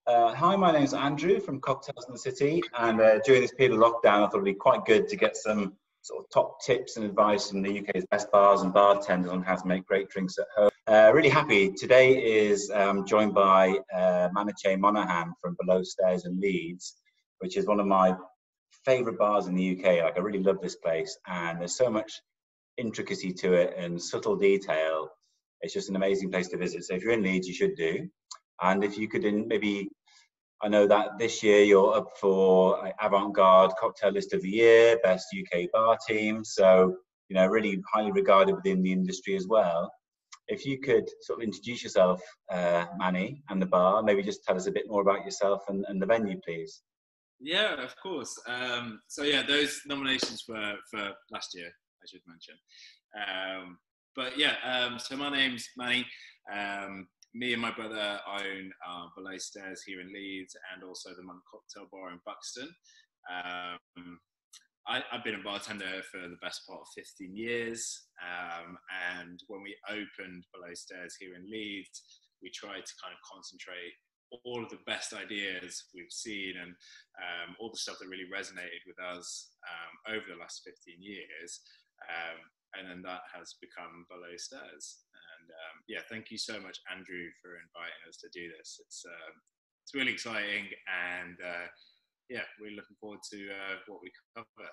Hi, my name's Andrew from Cocktails in the City, and during this period of lockdown, I thought it'd be quite good to get some sort of top tips and advice from the UK's best bars and bartenders on how to make great drinks at home. Really happy. Today is joined by Manachain Monaghan from Below Stairs in Leeds, which is one of my favourite bars in the UK. Like, I really love this place, and there's so much intricacy to it and subtle detail. It's just an amazing place to visit. So if you're in Leeds, you should do. And if you could maybe, I know that this year you're up for Avant-Garde Cocktail List of the Year, Best UK Bar Team. So, you know, really highly regarded within the industry as well. If you could sort of introduce yourself, Manny, and the bar, maybe just tell us a bit more about yourself and the venue, please. Yeah, of course. So yeah, those nominations were for last year, I should mention. So my name's Manny. Me and my brother own Below Stairs here in Leeds and also the Monk Cocktail Bar in Buxton. I've been a bartender for the best part of 15 years. And when we opened Below Stairs here in Leeds, we tried to kind of concentrate all of the best ideas we've seen and all the stuff that really resonated with us over the last 15 years. And then that has become Below Stairs. And thank you so much, Andrew, for inviting us to do this. It's really exciting, and we're looking forward to what we cover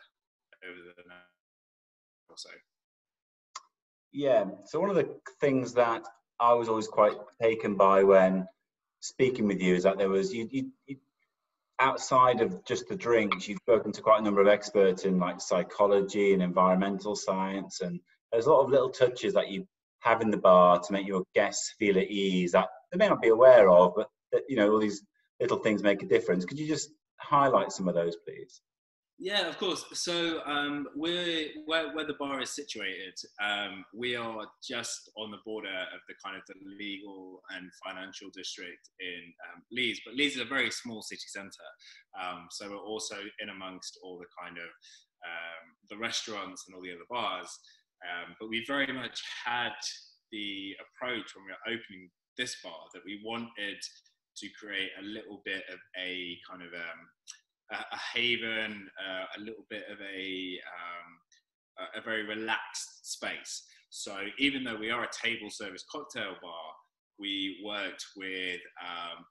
over the next or so. Yeah, so one of the things that I was always quite taken by when speaking with you is that there was you outside of just the drinks, you've spoken to quite a number of experts in like psychology and environmental science, and there's a lot of little touches that you have in the bar to make your guests feel at ease that they may not be aware of, but that, you know, all these little things make a difference. Could you just highlight some of those, please? Yeah, of course. So where the bar is situated, we are just on the border of the kind of the legal and financial district in Leeds. But Leeds is a very small city centre, so we're also in amongst all the kind of the restaurants and all the other bars. But we very much had the approach when we were opening this bar that we wanted to create a little bit of a kind of a haven, a little bit of a very relaxed space. So even though we are a table service cocktail bar, we worked with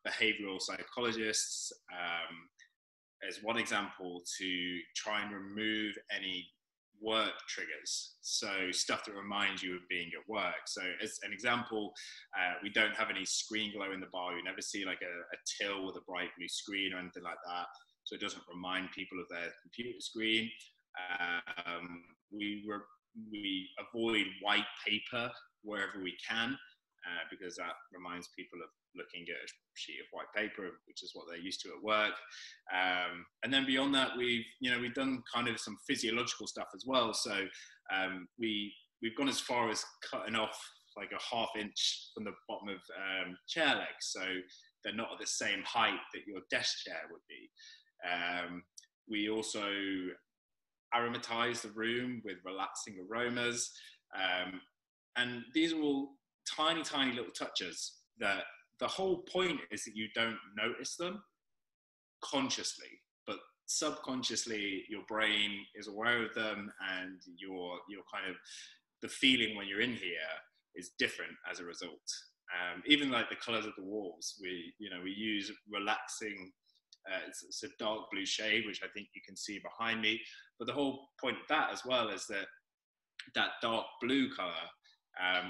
behavioural psychologists as one example to try and remove any work triggers, so stuff that reminds you of being at work. So as an example, we don't have any screen glow in the bar. You never see like a till with a bright blue screen or anything like that, so it doesn't remind people of their computer screen. We avoid white paper wherever we can, because that reminds people of looking at a sheet of white paper, which is what they're used to at work. And then beyond that, we've done kind of some physiological stuff as well. So we've gone as far as cutting off like a ½ inch from the bottom of chair legs, so they're not at the same height that your desk chair would be. We also aromatize the room with relaxing aromas, and these are all tiny little touches that the whole point is that you don't notice them consciously, but subconsciously your brain is aware of them, and your kind of the feeling when you're in here is different as a result. Even like the colors of the walls, we use relaxing. It's a dark blue shade, which I think you can see behind me. But the whole point of that as well is that dark blue color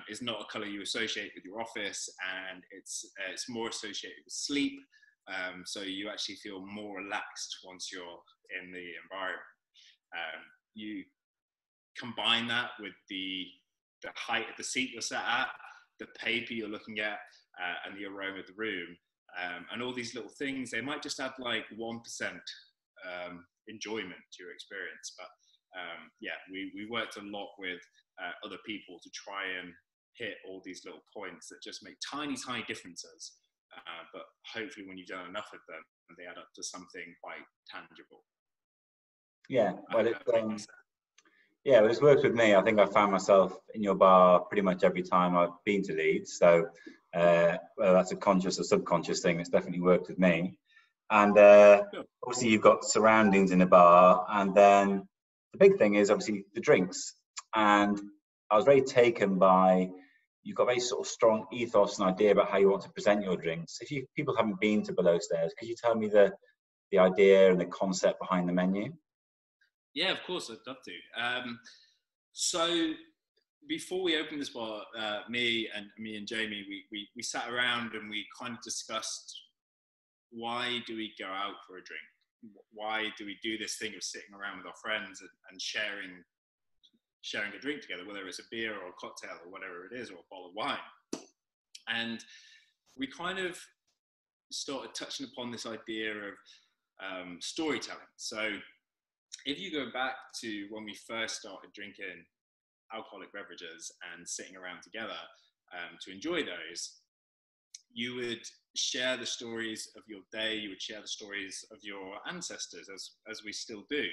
is not a color you associate with your office, and it's more associated with sleep. So you actually feel more relaxed once you're in the environment. You combine that with the height of the seat you're sat at, the paper you're looking at, and the aroma of the room. And all these little things, they might just add like 1% enjoyment to your experience. But we worked a lot with other people to try and hit all these little points that just make tiny differences. But hopefully when you've done enough of them, they add up to something quite tangible. Yeah, well, it's worked with me. I think I found myself in your bar pretty much every time I've been to Leeds. So Whether that's a conscious or subconscious thing, it's definitely worked with me. And obviously you've got surroundings in a bar, and then the big thing is obviously the drinks. And I was very taken by, you've got a very sort of strong ethos and idea about how you want to present your drinks. If people haven't been to Below Stairs, could you tell me the idea and the concept behind the menu? Yeah, of course, I'd love to. So before we opened this bar, me and Jamie, we sat around and we kind of discussed, why do we go out for a drink? Why do we do this thing of sitting around with our friends and sharing a drink together, whether it's a beer or a cocktail or whatever it is, or a bottle of wine? And we kind of started touching upon this idea of storytelling. So if you go back to when we first started drinking alcoholic beverages and sitting around together to enjoy those, you would share the stories of your day, you would share the stories of your ancestors, as we still do.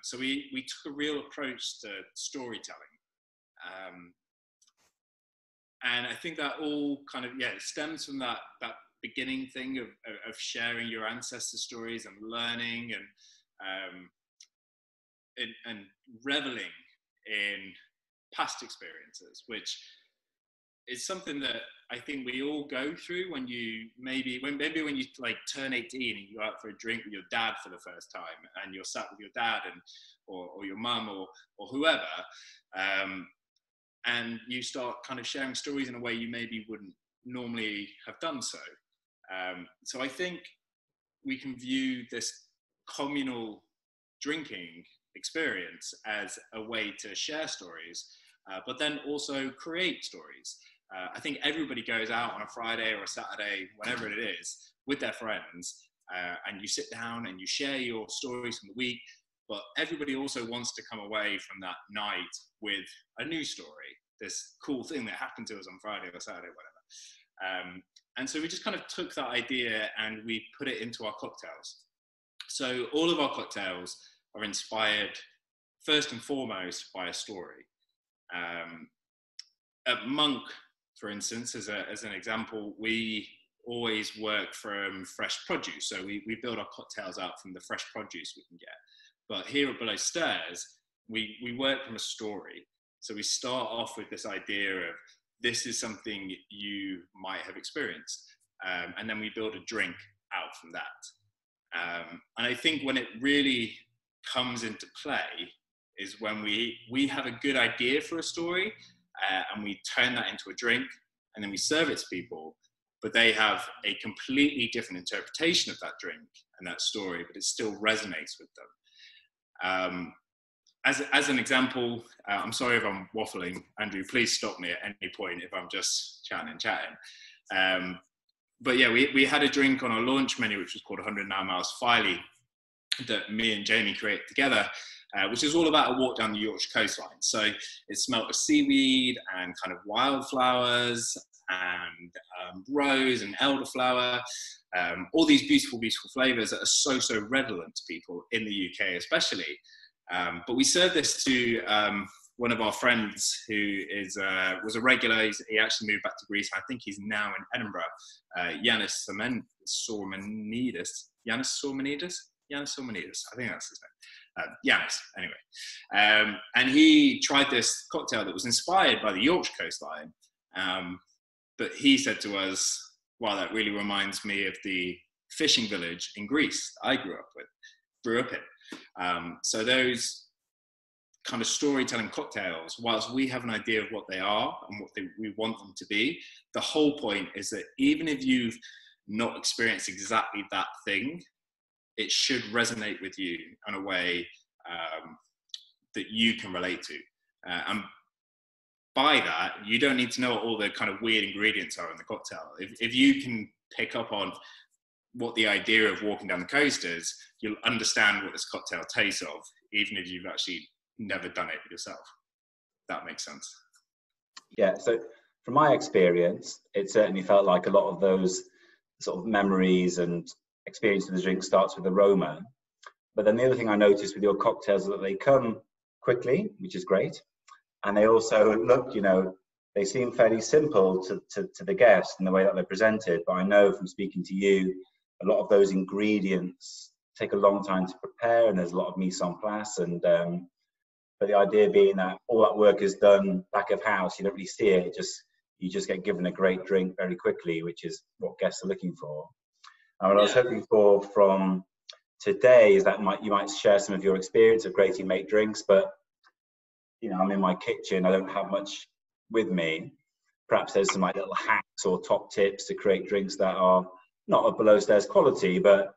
So we took a real approach to storytelling. And I think that all kind of, it stems from that beginning thing of sharing your ancestors' stories and learning and reveling in past experiences, which is something that I think we all go through when you like turn 18 and you go out for a drink with your dad for the first time, and you're sat with your dad or your mum or whoever, and you start kind of sharing stories in a way you maybe wouldn't normally have done so. So I think we can view this communal drinking experience as a way to share stories, but then also create stories. I think everybody goes out on a Friday or a Saturday, whatever it is, with their friends, and you sit down and you share your stories from the week, but everybody also wants to come away from that night with a new story, this cool thing that happened to us on Friday or Saturday, whatever. And so we just kind of took that idea and we put it into our cocktails. So all of our cocktails are inspired first and foremost by a story. At Monk, for instance, as an example, we always work from fresh produce. So we build our cocktails out from the fresh produce we can get. But here at Below Stairs, we work from a story. So we start off with this idea of, this is something you might have experienced. And then we build a drink out from that. And I think when it really comes into play is when we have a good idea for a story, and we turn that into a drink, and then we serve it to people, but they have a completely different interpretation of that drink and that story, but it still resonates with them. As an example, I'm sorry if I'm waffling, Andrew, please stop me at any point if I'm just chatting. But yeah, we had a drink on our launch menu, which was called 109 Miles Filey, that me and Jamie created together, which is all about a walk down the Yorkshire coastline. So it smelled of seaweed and kind of wildflowers and rose and elderflower, all these beautiful, beautiful flavours that are so redolent to people in the UK especially. But we served this to one of our friends who was a regular. He actually moved back to Greece. I think he's now in Edinburgh. Yanis Sormanidis. I think that's his name. Yanis, anyway. And he tried this cocktail that was inspired by the Yorkshire coastline. But he said to us, wow, that really reminds me of the fishing village in Greece I grew up in. So those kind of storytelling cocktails, whilst we have an idea of what they are and what we want them to be, the whole point is that even if you've not experienced exactly that thing, it should resonate with you in a way that you can relate to. And by that, you don't need to know what all the kind of weird ingredients are in the cocktail. If you can pick up on what the idea of walking down the coast is, you'll understand what this cocktail tastes of, even if you've actually never done it yourself. That makes sense. Yeah, so from my experience, it certainly felt like a lot of those sort of memories and experience of the drink starts with aroma. But then the other thing I noticed with your cocktails is that they come quickly, which is great. And they also look, they seem fairly simple to the guest in the way that they're presented. But I know from speaking to you, a lot of those ingredients take a long time to prepare, and there's a lot of mise en place. And but the idea being that all that work is done back of house, you don't really see it. You just get given a great drink very quickly, which is what guests are looking for. And what I was hoping for from today is that you might share some of your experience of creating make drinks. But I'm in my kitchen, I don't have much with me. Perhaps there's some like little hacks or top tips to create drinks that are not of below stairs quality, but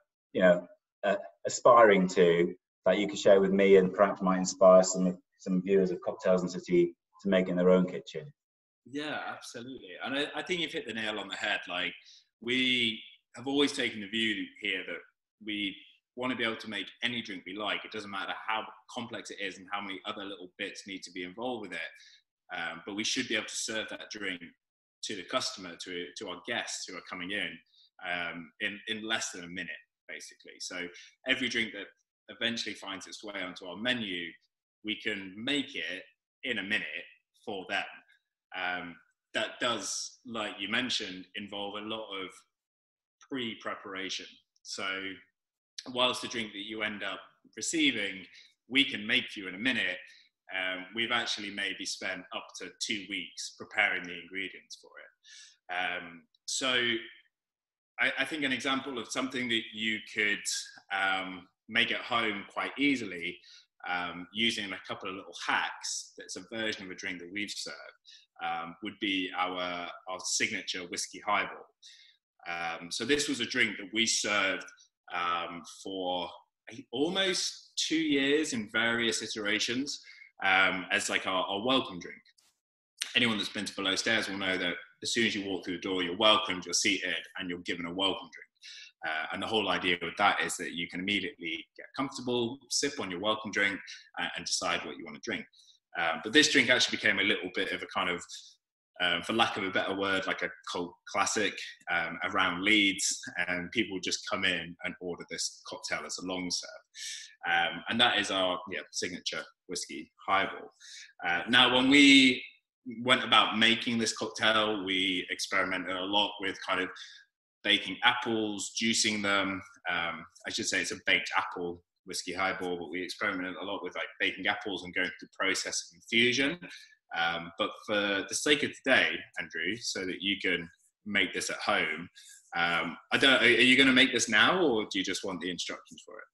aspiring to, that you could share with me, and perhaps might inspire some viewers of Cocktails and City to make in their own kitchen. Yeah, absolutely. And I think you've hit the nail on the head. Like, we have always taken the view here that we want to be able to make any drink we like. It doesn't matter how complex it is and how many other little bits need to be involved with it. But we should be able to serve that drink to the customer, to our guests who are coming in less than a minute, basically. So every drink that eventually finds its way onto our menu, we can make it in a minute for them. That does, like you mentioned, involve a lot of pre-preparation. So whilst the drink that you end up receiving, we can make for you in a minute, we've actually maybe spent up to 2 weeks preparing the ingredients for it. So I think an example of something that you could make at home quite easily, using a couple of little hacks, that's a version of a drink that we've served, would be our signature whiskey highball. So this was a drink that we served for almost 2 years in various iterations, as like our welcome drink. Anyone that's been to Below Stairs will know that as soon as you walk through the door, you're welcomed, you're seated, and you're given a welcome drink. And the whole idea with that is that you can immediately get comfortable, sip on your welcome drink, and decide what you want to drink. But this drink actually became a little bit of a kind of, for lack of a better word, like a cult classic around Leeds, and people just come in and order this cocktail as a long serve. And that is our signature whiskey highball. Now, when we went about making this cocktail, we experimented a lot with kind of baking apples, juicing them. I should say it's a baked apple whiskey highball, but we experimented a lot with like baking apples and going through the process of infusion. But for the sake of today, Andrew, so that you can make this at home, are you going to make this now, or do you just want the instructions for it?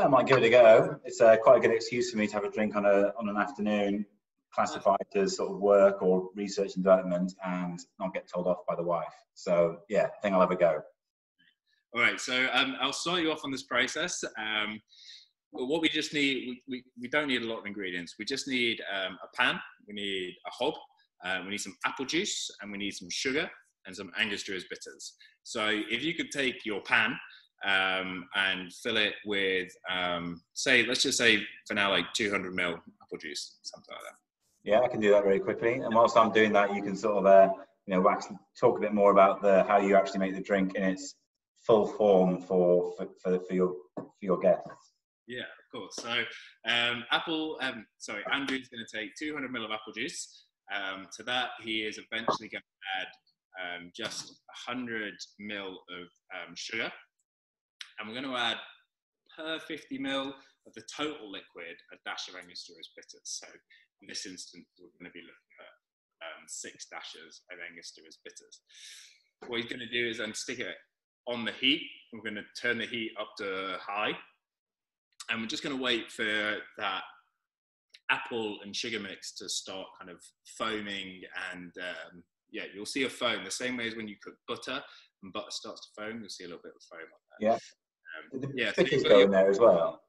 I might give it a go. It's quite a good excuse for me to have a drink on an afternoon, classified as sort of work or research and development, and not get told off by the wife. So yeah, I think I'll have a go. All right, so I'll start you off on this process. What we just need, we don't need a lot of ingredients. We just need a pan, we need a hob, we need some apple juice, and we need some sugar and some Angostura bitters. So if you could take your pan and fill it with, let's just say for now, like 200 ml apple juice, something like that. Yeah, I can do that very quickly. And whilst I'm doing that, you can sort of, talk a bit more about how you actually make the drink in its full form for your guests. Yeah, of course. So Andrew's going to take 200 ml of apple juice. To that, he is eventually going to add just 100 ml of sugar. And we're going to add, per 50 ml of the total liquid, a dash of Angostura bitters. So in this instance, we're going to be looking at 6 dashes of Angostura bitters. What he's going to do is then stick it on the heat. We're going to turn the heat up to high. And we're just going to wait for that apple and sugar mix to start kind of foaming. And you'll see a foam the same way as when you cook butter and butter starts to foam. You'll see a little bit of foam on there. Yeah. The bitters go in there as well.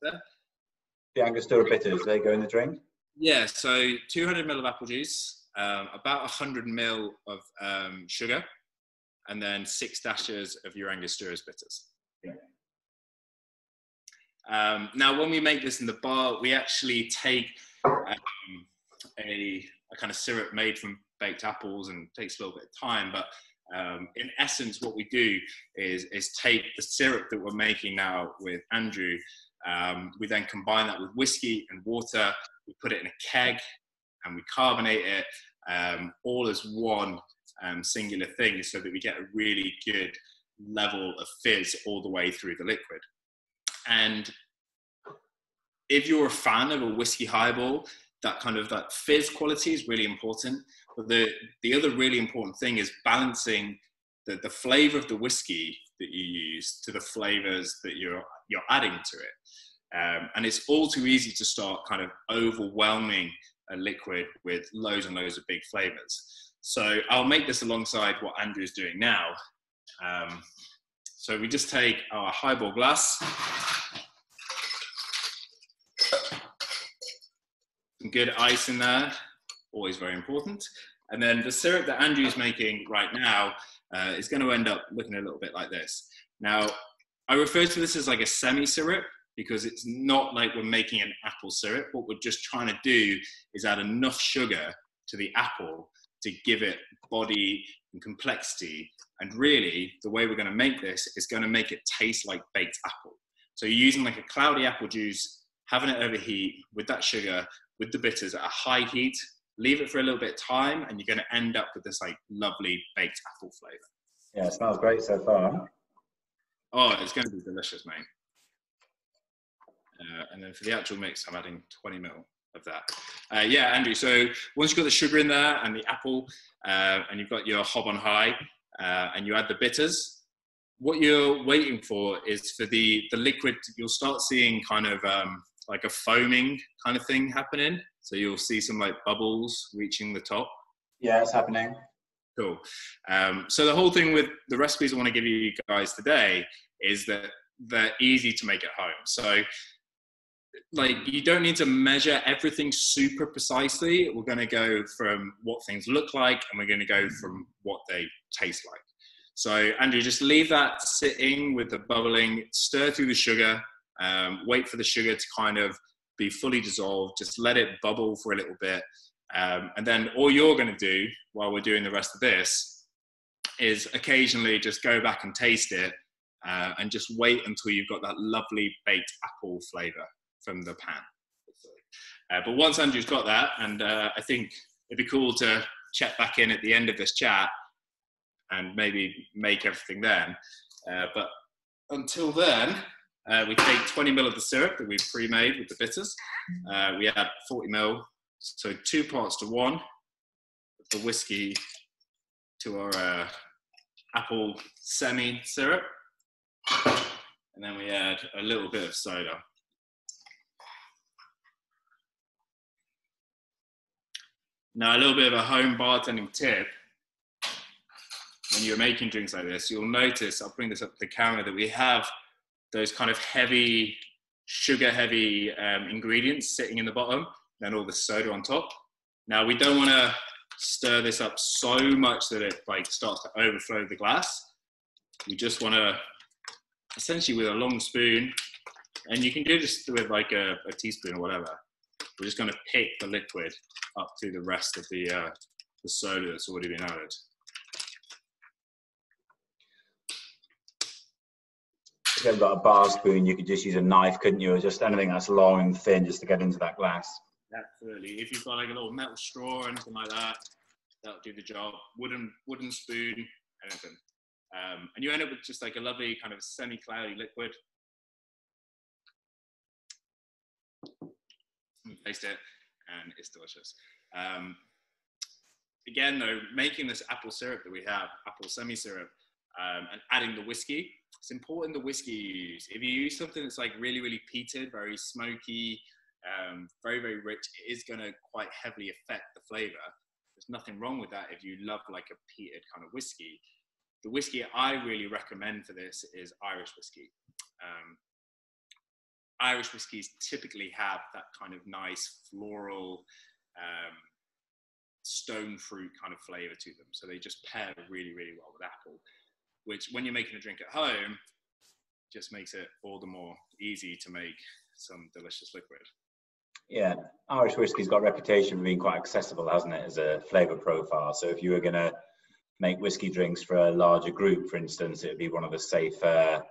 The Angostura bitters, they go in the drink? Yeah, so 200 ml of apple juice, about 100 ml of sugar, and then 6 dashes of your Angostura bitters. Yeah. Now, when we make this in the bar, we actually take a kind of syrup made from baked apples, and it takes a little bit of time. But in essence, what we do is take the syrup that we're making now with Andrew. We then combine that with whiskey and water. We put it in a keg and we carbonate it. all as one singular thing, so that we get a really good level of fizz all the way through the liquid. And if you're a fan of a whiskey highball, that fizz quality is really important. But the other really important thing is balancing the flavor of the whiskey that you use to the flavors that you're adding to it. And it's all too easy to start kind of overwhelming a liquid with loads and loads of big flavors. So I'll make this alongside what Andrew's doing now. So we just take our highball glass, some good ice in there, always very important. And then the syrup that Andrew's making right now is going to end up looking a little bit like this. Now, I refer to this as like a semi-syrup, because it's not like we're making an apple syrup. What we're just trying to do is add enough sugar to the apple to give it body and complexity. And really, the way we're going to make this is going to make it taste like baked apple. So you're using like a cloudy apple juice, having it overheat with that sugar, with the bitters at a high heat, leave it for a little bit of time, and you're going to end up with this like lovely baked apple flavor. Yeah, it smells great so far. Oh, it's going to be delicious, mate. And then for the actual mix, I'm adding 20 ml of that. Yeah, Andrew, so once you've got the sugar in there and the apple, and you've got your hob on high, and you add the bitters, what you're waiting for is for the liquid. You'll start seeing kind of like a foaming kind of thing happening. So you'll see some like bubbles reaching the top. Yeah, it's happening. Cool. So the whole thing with the recipes I want to give you guys today is that they're easy to make at home. So like, you don't need to measure everything super precisely. We're going to go from what things look like, and we're going to go from what they taste like. So Andrew, just leave that sitting with the bubbling, stir through the sugar, wait for the sugar to kind of be fully dissolved, just let it bubble for a little bit. And then all you're going to do while we're doing the rest of this is occasionally just go back and taste it, and just wait until you've got that lovely baked apple flavor from the pan. But once Andrew's got that, and I think it'd be cool to check back in at the end of this chat and maybe make everything then. But until then, we take 20 ml of the syrup that we've pre-made with the bitters. We add 40 ml, so 2 parts to 1 of the whiskey to our apple semi-syrup. And then we add a little bit of soda. Now, a little bit of a home bartending tip. When you're making drinks like this, you'll notice, I'll bring this up to the camera, that we have those kind of heavy, sugar-heavy ingredients sitting in the bottom, then all the soda on top. Now, we don't want to stir this up so much that it like starts to overflow the glass. We just want to, essentially with a long spoon, and you can do this with like a teaspoon or whatever, we're just going to pick the liquid up to the rest of the soda that's already been added. If you've got a bar spoon, you could just use a knife, couldn't you? Or just anything that's long and thin just to get into that glass. Absolutely. If you've got like a little metal straw or anything like that, that'll do the job. Wooden spoon, anything. And you end up with just like a lovely kind of semi-cloudy liquid. You taste it, and it's delicious. Again, though, making this apple syrup that we have, apple semi-syrup, and adding the whiskey, it's important the whiskey you use. If you use something that's like really, really peated, very smoky, very, very rich, it is going to quite heavily affect the flavor. There's nothing wrong with that if you love like a peated kind of whiskey. The whiskey I really recommend for this is Irish whiskey. Irish whiskies typically have that kind of nice floral, stone fruit kind of flavor to them. So they just pair really, really well with apple, which when you're making a drink at home, just makes it all the more easy to make some delicious liquid. Yeah, Irish whiskey's got a reputation for being quite accessible, hasn't it, as a flavour profile. So if you were going to make whiskey drinks for a larger group, for instance, it would be one of the safer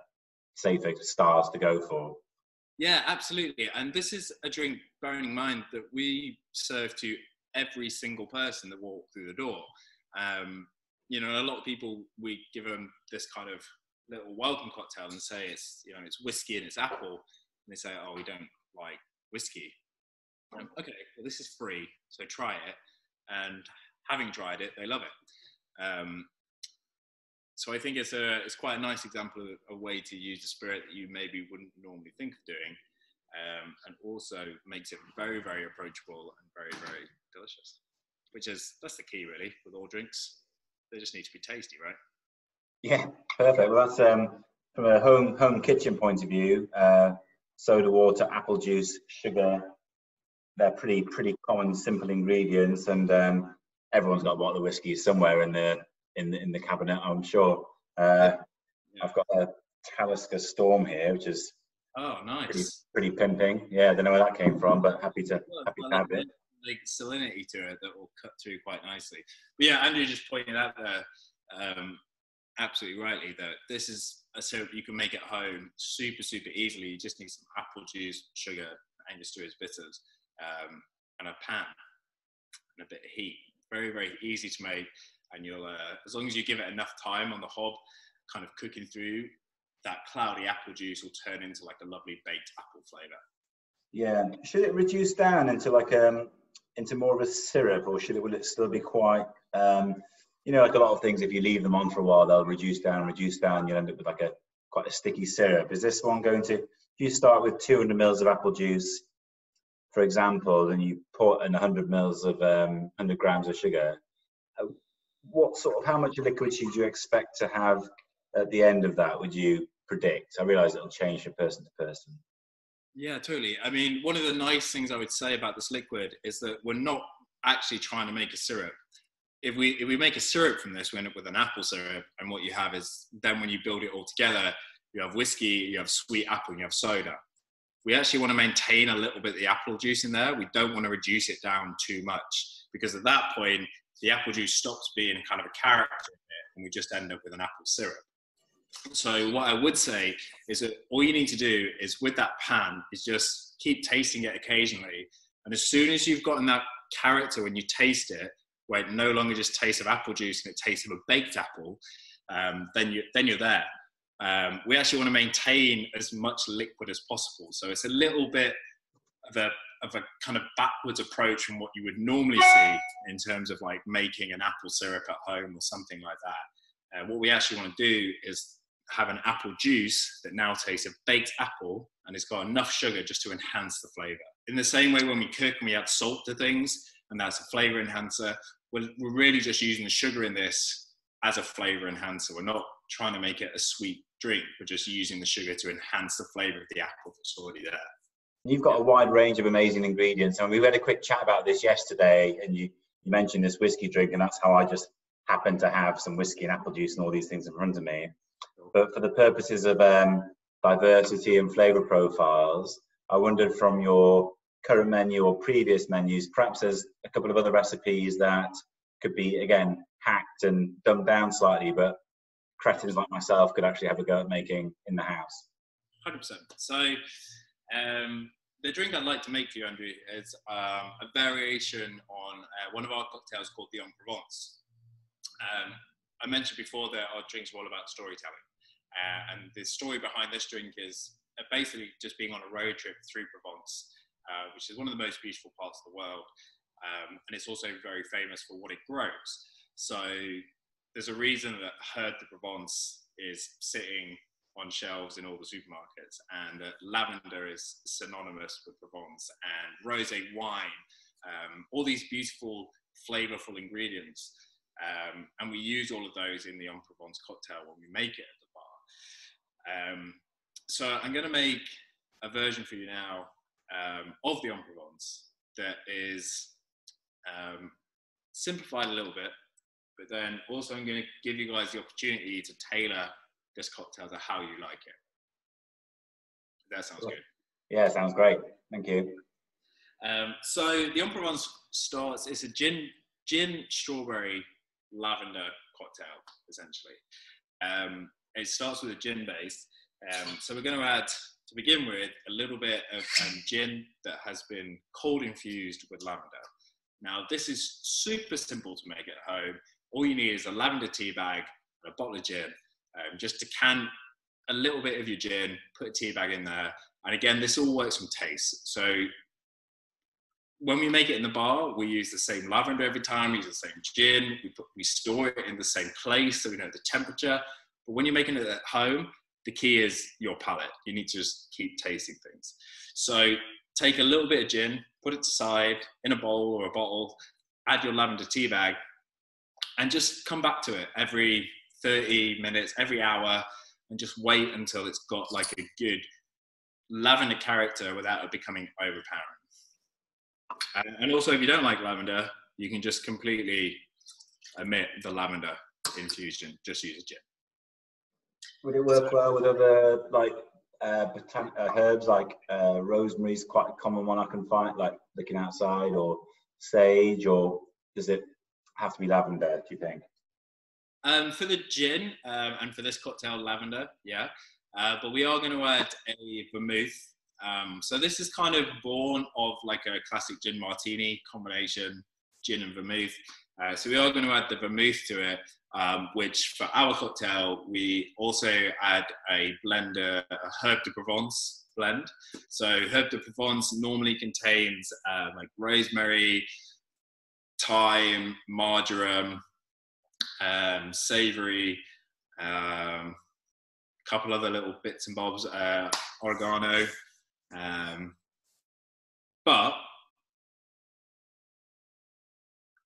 styles to go for. Yeah, absolutely. And this is a drink, bearing in mind that we serve to every single person that walked through the door. You know, a lot of people, we give them this kind of little welcome cocktail and say it's, you know, it's whiskey and it's apple. And they say, oh, we don't like whiskey. Okay, well, this is free, so try it. And having tried it, they love it. So I think it's quite a nice example of a way to use the spirit that you maybe wouldn't normally think of doing, and also makes it very, very approachable and very, very delicious. That's the key, really, with all drinks. They just need to be tasty, right? Yeah, perfect. Well, that's from a home kitchen point of view. Soda water, apple juice, sugar. They're pretty common, simple ingredients, and everyone's got a bottle of whiskey somewhere in the cabinet, I'm sure. Yeah. I've got a Talisker Storm here, which is nice, pretty pimping. Yeah, I don't know where that came from, but happy to have it. Like salinity to it that will cut through quite nicely. But yeah, Andrew just pointed out there, absolutely rightly, that this is a syrup you can make at home super easily. You just need some apple juice, sugar, Angostura bitters, and a pan and a bit of heat. Very, very easy to make, and you'll as long as you give it enough time on the hob, kind of cooking through, that cloudy apple juice will turn into like a lovely baked apple flavour. Yeah, should it reduce down into like into more of a syrup, or will it still be quite you know, like a lot of things, if you leave them on for a while, they'll reduce down, you'll end up with like quite a sticky syrup. Is this one going to, if you start with 200 mils of apple juice, for example, and you put in 100 mils of 100 grams of sugar, how much liquid should you expect to have at the end of that, would you predict? I realize it'll change from person to person. Yeah, totally. I mean, one of the nice things I would say about this liquid is that we're not actually trying to make a syrup. If we make a syrup from this, we end up with an apple syrup, and what you have is, then when you build it all together, you have whiskey, you have sweet apple, and you have soda. We actually want to maintain a little bit of the apple juice in there. We don't want to reduce it down too much, because at that point, the apple juice stops being kind of a character in it, and we just end up with an apple syrup. So what I would say is that all you need to do is, with that pan, is just keep tasting it occasionally. And as soon as you've gotten that character when you taste it, where it no longer just tastes of apple juice and it tastes of a baked apple, then you're there. We actually want to maintain as much liquid as possible. So it's a little bit of a kind of backwards approach from what you would normally see in terms of like making an apple syrup at home or something like that. What we actually want to do is have an apple juice that now tastes of baked apple, and it's got enough sugar just to enhance the flavor. In the same way, when we cook and we add salt to things, and that's a flavor enhancer, we're really just using the sugar in this as a flavor enhancer. We're not trying to make it a sweet drink. We're just using the sugar to enhance the flavor of the apple that's already there. You've got a wide range of amazing ingredients, and we had a quick chat about this yesterday, and you mentioned this whiskey drink, and that's how I just happened to have some whiskey and apple juice and all these things in front of me. But for the purposes of diversity and flavor profiles, I wondered, from your current menu or previous menus, perhaps there's a couple of other recipes that could be, again, hacked and dumbed down slightly, but cretins like myself could actually have a go at making in the house. 100%. So the drink I'd like to make for you, Andrew, is a variation on one of our cocktails called the En Provence. I mentioned before that our drinks are all about storytelling. And the story behind this drink is basically just being on a road trip through Provence, which is one of the most beautiful parts of the world. And it's also very famous for what it grows. So there's a reason that Heard de Provence is sitting on shelves in all the supermarkets, and lavender is synonymous with Provence, and rosé wine, all these beautiful, flavorful ingredients. And we use all of those in the En Provence cocktail when we make it at the bar. So I'm going to make a version for you now of the En Provence that is simplified a little bit, but then also I'm going to give you guys the opportunity to tailor this cocktail to how you like it. That sounds good. Yeah, sounds great. Thank you. So the En Provence starts, it's a gin, strawberry, lavender cocktail, essentially. It starts with a gin base. So we're going to add, to begin with, a little bit of gin that has been cold infused with lavender. Now, this is super simple to make at home. All you need is a lavender tea bag and a bottle of gin, just to can a little bit of your gin, put a tea bag in there. And again, this all works from taste. So when we make it in the bar, we use the same lavender every time, we use the same gin, we store it in the same place so we know the temperature. But when you're making it at home, the key is your palate. You need to just keep tasting things. So take a little bit of gin, put it aside in a bowl or a bottle, add your lavender tea bag, and just come back to it every 30 minutes, every hour, and just wait until it's got like a good lavender character without it becoming overpowering. And also, if you don't like lavender, you can just completely omit the lavender infusion, just use a gin. Would it work well with other like herbs, like rosemary is quite a common one I can find, like looking outside, or sage, or does it have to be lavender, do you think? For the gin and for this cocktail, lavender, yeah. But we are going to add a vermouth. So this is kind of born of like a classic gin martini combination, gin and vermouth. So we are going to add the vermouth to it, which for our cocktail, we also add a blender, a Herb de Provence blend. So Herb de Provence normally contains like rosemary, thyme, marjoram, savory, a couple other little bits and bobs, oregano. But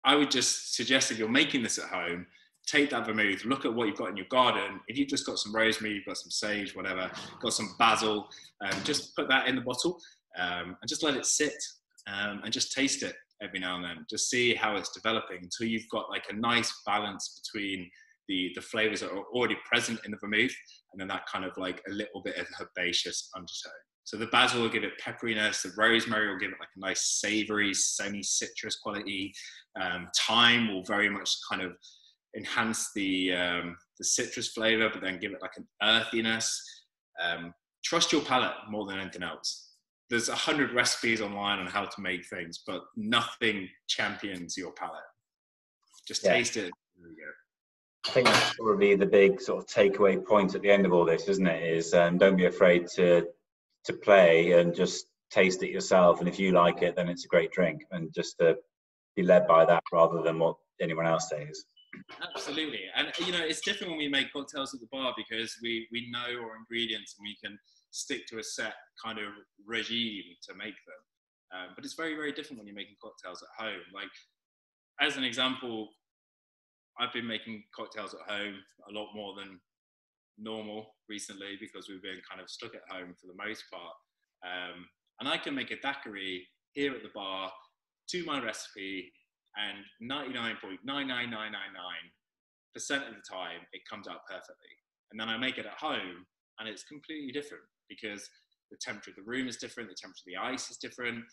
I would just suggest, if you're making this at home, take that vermouth, look at what you've got in your garden. If you've just got some rosemary, you've got some sage, whatever, got some basil, just put that in the bottle and just let it sit and just taste it every now and then. Just see how it's developing until you've got like a nice balance between the flavors that are already present in the vermouth and then that kind of like a little bit of herbaceous undertone. So the basil will give it pepperiness, the rosemary will give it like a nice savory, semi-citrus quality. Thyme will very much kind of enhance the citrus flavor, but then give it like an earthiness. Trust your palate more than anything else. There's 100 recipes online on how to make things, but nothing champions your palate. Just taste it. There we go. I think that's probably the big sort of takeaway point at the end of all this, isn't it? Is don't be afraid to play and just taste it yourself. And if you like it, then it's a great drink. And just to be led by that rather than what anyone else says. Absolutely. And, you know, it's different when we make cocktails at the bar because we know our ingredients and we can stick to a set kind of regime to make them. But it's very, very different when you're making cocktails at home. Like, as an example, I've been making cocktails at home a lot more than normal recently because we've been kind of stuck at home for the most part. And I can make a daiquiri here at the bar to my recipe, and 99.99999% of the time it comes out perfectly. And then I make it at home and it's completely different because the temperature of the room is different, the temperature of the ice is different,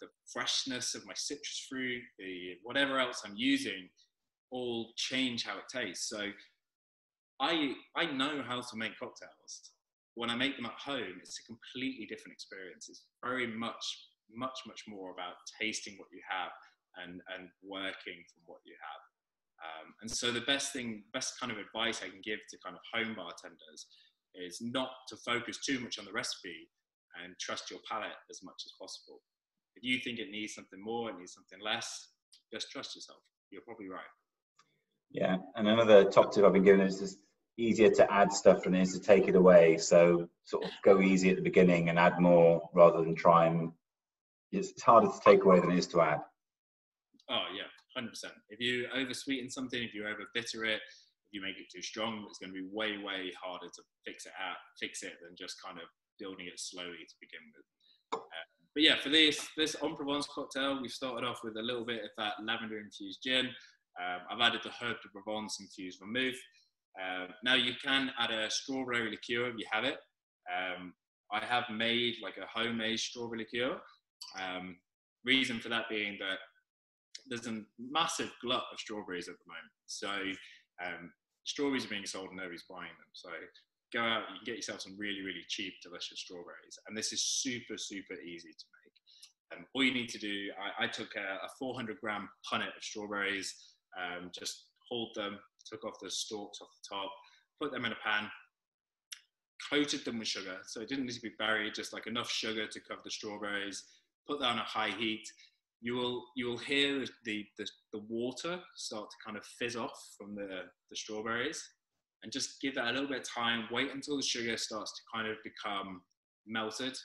the freshness of my citrus fruit, the whatever else I'm using all change how it tastes. So I know how to make cocktails. When I make them at home, it's a completely different experience. It's very much more about tasting what you have and working from what you have. And so the best kind of advice I can give to kind of home bartenders is not to focus too much on the recipe and trust your palate as much as possible. If you think it needs something more, it needs something less, just trust yourself. You're probably right. Yeah, and another top tip I've been given is just easier to add stuff than it is to take it away. So sort of go easy at the beginning and add more rather than try and. It's harder to take away than it is to add. Oh yeah, 100%. If you over sweeten something, if you over bitter it, if you make it too strong, it's going to be way harder to fix it than just kind of building it slowly to begin with. But yeah, for this En Provence cocktail, we've started off with a little bit of that lavender infused gin. I've added the Herb de Provence infused vermouth. Now you can add a strawberry liqueur if you have it. I have made like a homemade strawberry liqueur. Reason for that being that there's a massive glut of strawberries at the moment. So strawberries are being sold and nobody's buying them. So go out, you can get yourself some really cheap, delicious strawberries. And this is super easy to make. All you need to do, I took a 400-gram punnet of strawberries, just hauled them, took off the stalks off the top, put them in a pan, coated them with sugar. So it didn't need to be buried, just like enough sugar to cover the strawberries, put that on a high heat. You will hear the water start to kind of fizz off from the strawberries, and just give that a little bit of time. Wait until the sugar starts to kind of become melted.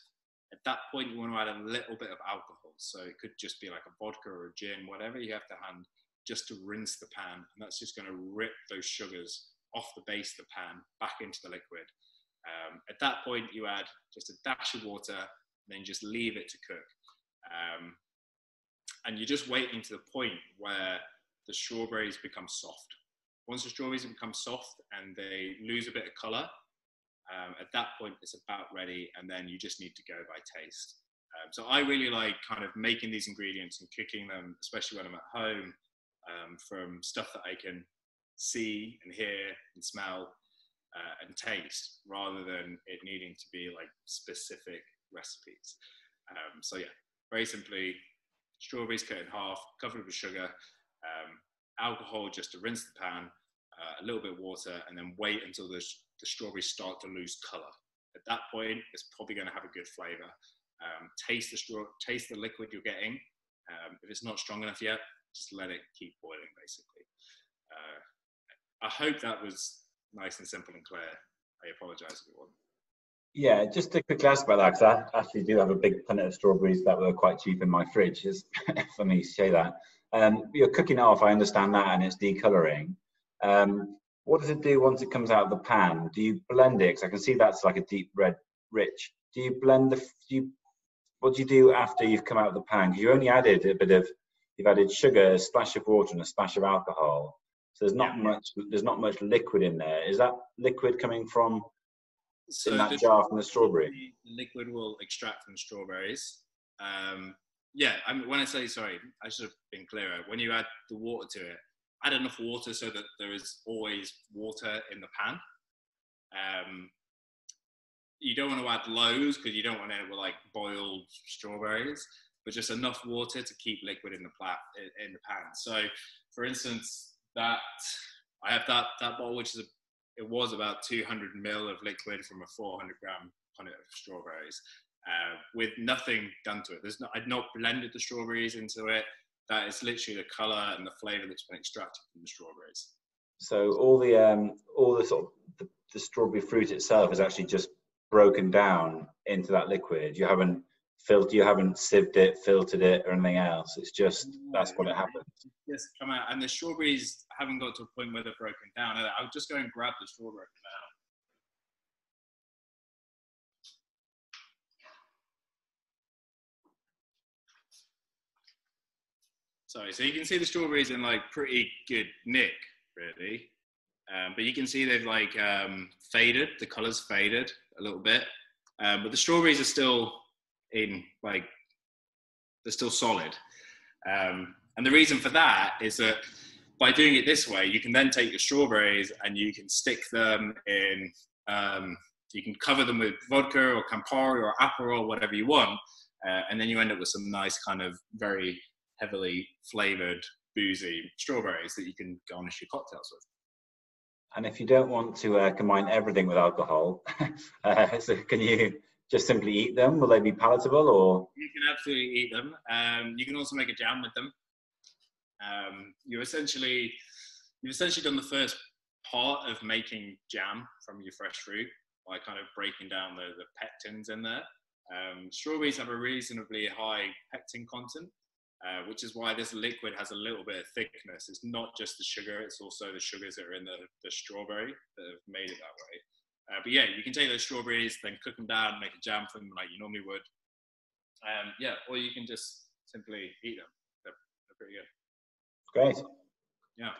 At that point, you want to add a little bit of alcohol. So it could just be like a vodka or a gin, whatever you have to hand, just to rinse the pan. And that's just going to rip those sugars off the base of the pan back into the liquid. At that point, you add just a dash of water, and then just leave it to cook. And you're just waiting to the point where the strawberries become soft. Once the strawberries become soft and they lose a bit of color, at that point it's about ready, and then you just need to go by taste. So I really like kind of making these ingredients and cooking them, especially when I'm at home, from stuff that I can see and hear and smell and taste, rather than it needing to be like specific recipes. So yeah, very simply, strawberries cut in half, covered with sugar, alcohol just to rinse the pan, a little bit of water, and then wait until the strawberries start to lose color. At that point, it's probably going to have a good flavor. Taste the liquid you're getting. If it's not strong enough yet, just let it keep boiling, basically. I hope that was nice and simple and clear. I apologize, everyone. Yeah, just to quickly ask about that, because I actually do have a big punnet of strawberries that were quite cheap in my fridge. It's funny you say that. You're cooking it off, I understand that, and it's decoloring. What does it do once it comes out of the pan? Do you blend it? Because I can see that's like a deep red, rich. Do you blend what do you do after you've come out of the pan? Because you only added you've added sugar, a splash of water, and a splash of alcohol. So there's not much liquid in there. Is that liquid coming from in that jar from the strawberry? The liquid will extract from the strawberries. Yeah, I mean, when I say, sorry, I should have been clearer. When you add the water to it, add enough water so that there is always water in the pan. You don't want to add loads because you don't want to end with like boiled strawberries, but just enough water to keep liquid in the pan. So, for instance, that I have that bottle, which was about 200 ml of liquid from a 400-gram punnet of strawberries, with nothing done to it. I'd not blended the strawberries into it. That is literally the color and the flavor that's been extracted from the strawberries. So all the sort of the strawberry fruit itself is actually just broken down into that liquid. You haven't sieved it, filtered it, or anything else. It's just that's what it happens. Just come out, and the strawberries haven't got to a point where they're broken down. I'll just go and grab the strawberry now. Sorry, so you can see the strawberries in like pretty good nick, really. But you can see they've like faded, the color's faded a little bit. But the strawberries are still they're still solid. And the reason for that is that by doing it this way, you can then take your strawberries and you can stick them in, you can cover them with vodka or Campari or Aperol, whatever you want. And then you end up with some nice kind of very heavily flavored, boozy strawberries that you can garnish your cocktails with. And if you don't want to combine everything with alcohol, so can you just simply eat them? Will they be palatable, or? You can absolutely eat them. You can also make a jam with them. You've essentially done the first part of making jam from your fresh fruit by kind of breaking down the pectins in there. Strawberries have a reasonably high pectin content, which is why this liquid has a little bit of thickness. It's not just the sugar, it's also the sugars that are in the strawberry that have made it that way. But yeah, you can take those strawberries, then cook them down, make a jam from them like you normally would. Yeah, or you can just simply eat them. They're pretty good. Great. Yeah.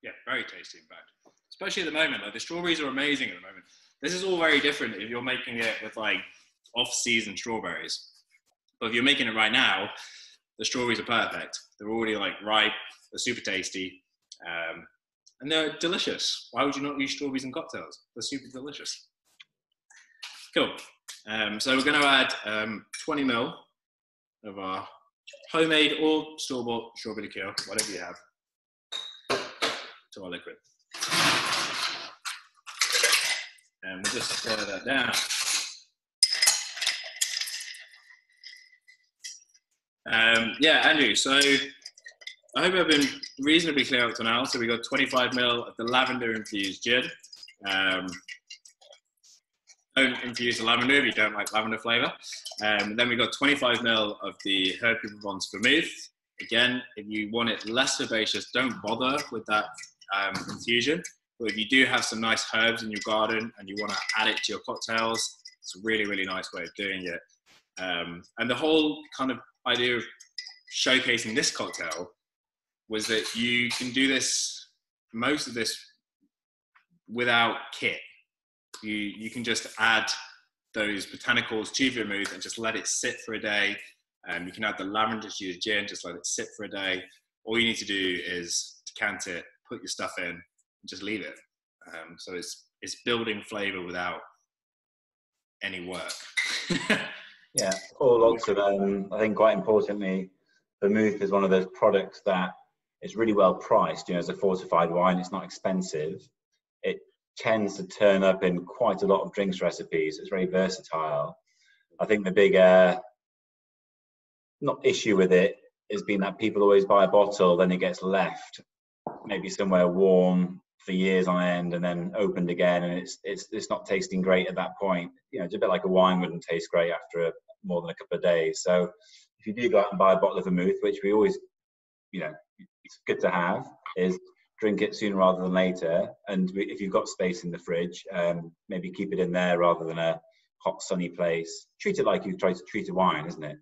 Yeah, very tasty, in fact. Especially at the moment, like the strawberries are amazing at the moment. This is all very different if you're making it with like off-season strawberries. But if you're making it right now, the strawberries are perfect. They're already like ripe, they're super tasty, and they're delicious. Why would you not use strawberries in cocktails? They're super delicious. Cool. So we're going to add 20 ml of our homemade or store-bought strawberry liqueur, whatever you have, to our liquid. And we'll just stir that down. Yeah, Andrew, so I hope I've been reasonably clear up to now. So we got 25 ml of the lavender infused gin. Don't infuse the lavender if you don't like lavender flavour. Then we got 25 ml of the Herb de Provence vermouth. Again, if you want it less herbaceous, don't bother with that infusion. But if you do have some nice herbs in your garden and you want to add it to your cocktails, it's a really, really nice way of doing it. And the whole kind of idea of showcasing this cocktail was that you can do this, most of this, without kit. You can just add those botanicals to your vermouth and just let it sit for a day. You can add the lavender to your gin, just let it sit for a day. All you need to do is decant it, put your stuff in, and just leave it. So it's building flavour without any work. Yeah, lots of, I think quite importantly, vermouth is one of those products that is really well priced. You know, as a fortified wine, it's not expensive. It tends to turn up in quite a lot of drinks recipes. It's very versatile. I think the big not issue with it has been that people always buy a bottle, then it gets left maybe somewhere warm for years on end and then opened again, and it's not tasting great at that point. You know, it's a bit like a wine wouldn't taste great after more than a couple of days. So if you do go out and buy a bottle of vermouth, which we always, you know, it's good to have, is drink it sooner rather than later. And if you've got space in the fridge, maybe keep it in there rather than a hot sunny place. Treat it like you try to treat a wine, isn't it?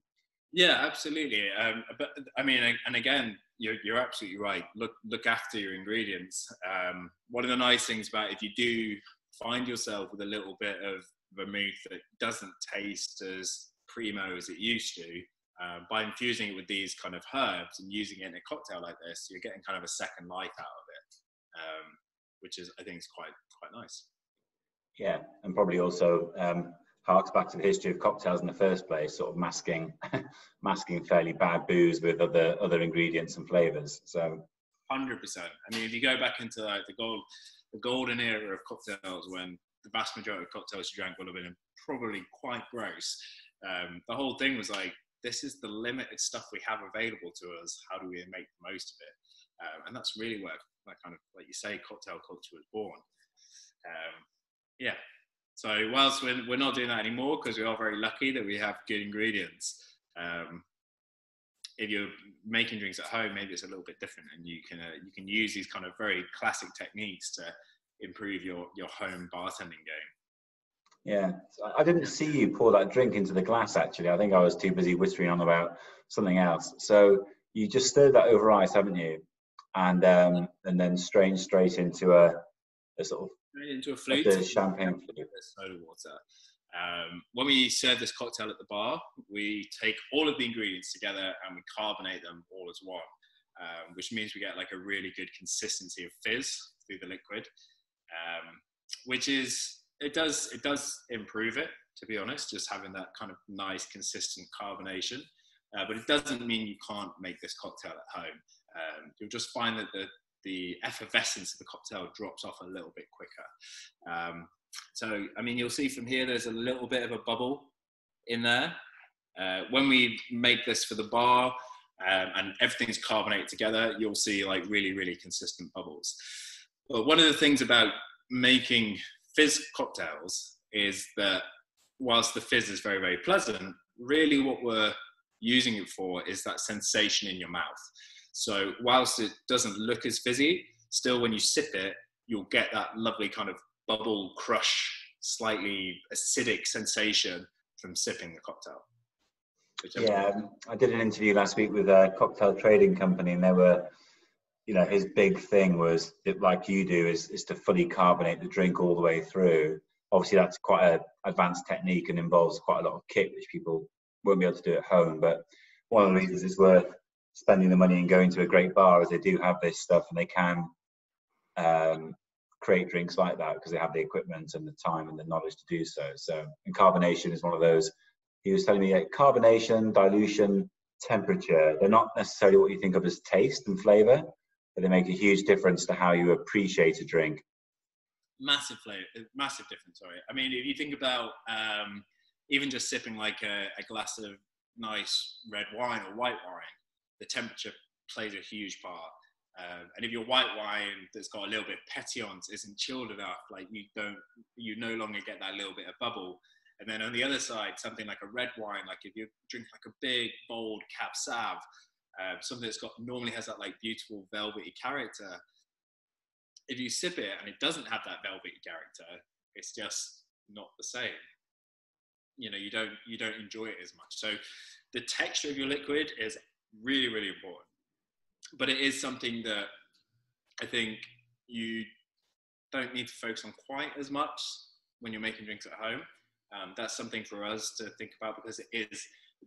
Yeah, absolutely. But I mean, and again, you're absolutely right. Look after your ingredients. One of the nice things about if you do find yourself with a little bit of vermouth that doesn't taste as primo as it used to, by infusing it with these kind of herbs and using it in a cocktail like this, you're getting kind of a second life out of it, which is, I think, is quite nice. Yeah, and probably also harks back to the history of cocktails in the first place, sort of masking fairly bad booze with other ingredients and flavors. So 100%. I mean, if you go back into like the golden era of cocktails, when the vast majority of cocktails you drank would have been probably quite gross, the whole thing was like, this is the limited stuff we have available to us. How do we make the most of it? And that's really where that kind of, like you say, cocktail culture was born. Yeah. So whilst we're not doing that anymore, because we are very lucky that we have good ingredients, if you're making drinks at home, maybe it's a little bit different, and you can use these kind of very classic techniques to improve your home bartending game. Yeah, I didn't see you pour that drink into the glass, actually. I think I was too busy whispering on about something else. So you just stirred that over ice, haven't you? And then strained straight into a sort of into a flute, champagne flute. Soda water. When we serve this cocktail at the bar, we take all of the ingredients together and we carbonate them all as one, which means we get like a really good consistency of fizz through the liquid, which is, it does improve it, to be honest, just having that kind of nice consistent carbonation, but it doesn't mean you can't make this cocktail at home. You'll just find that the effervescence of the cocktail drops off a little bit quicker. So, I mean, you'll see from here, there's a little bit of a bubble in there. When we make this for the bar and everything's carbonated together, you'll see like really, really consistent bubbles. But one of the things about making fizz cocktails is that whilst the fizz is very, very pleasant, really what we're using it for is that sensation in your mouth. So whilst it doesn't look as fizzy, still when you sip it, you'll get that lovely kind of bubble crush, slightly acidic sensation from sipping the cocktail. Yeah, I did an interview last week with a cocktail trading company, and they were, you know, his big thing was that, like you do, is to fully carbonate the drink all the way through. Obviously, that's quite an advanced technique and involves quite a lot of kit, which people won't be able to do at home. But one of the reasons it's worth spending the money and going to a great bar is they do have this stuff, and they can create drinks like that because they have the equipment and the time and the knowledge to do so. So, and carbonation is one of those he was telling me like carbonation, dilution, temperature. They're not necessarily what you think of as taste and flavor, but they make a huge difference to how you appreciate a drink. Massive difference. Sorry, I mean, if you think about even just sipping like a glass of nice red wine or white wine, the temperature plays a huge part. And if your white wine that's got a little bit of pétillance isn't chilled enough, like you no longer get that little bit of bubble. And then on the other side, something like a red wine, like if you drink like a big, bold Cab Sauv, something that's normally has that like beautiful velvety character. If you sip it and it doesn't have that velvety character, it's just not the same. You know, you don't enjoy it as much. So the texture of your liquid is really, really important. But it is something that I think you don't need to focus on quite as much when you're making drinks at home. That's something for us to think about, because it